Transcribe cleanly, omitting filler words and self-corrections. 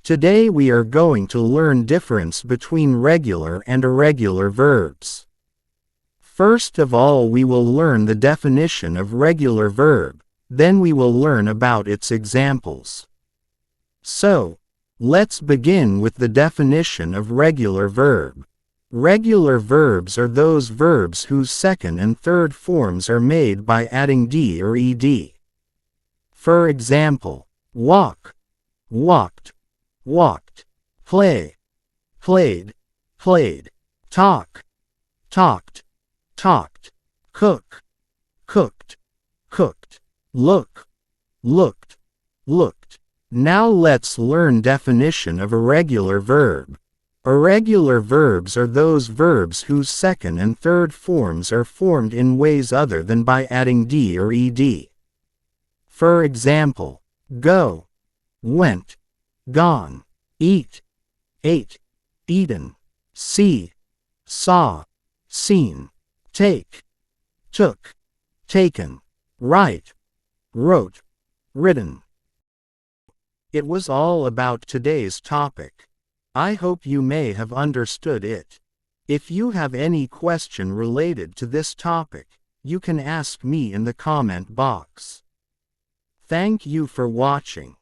Today we are going to learn difference between regular and irregular verbs. First of all, we will learn the definition of regular verb, then we will learn about its examples. So, let's begin with the definition of regular verb. Regular verbs are those verbs whose second and third forms are made by adding d or ed. For example, walk, walked, walked, play, played, played, talk, talked, talked, cook, cooked, cooked, look, looked, looked. Now let's learn definition of irregular verb. Irregular verbs are those verbs whose second and third forms are formed in ways other than by adding d or ed. For example, go, went, gone, eat, ate, eaten, see, saw, seen, take, took, taken, write, wrote, written. It was all about today's topic. I hope you may have understood it. If you have any question related to this topic, you can ask me in the comment box. Thank you for watching.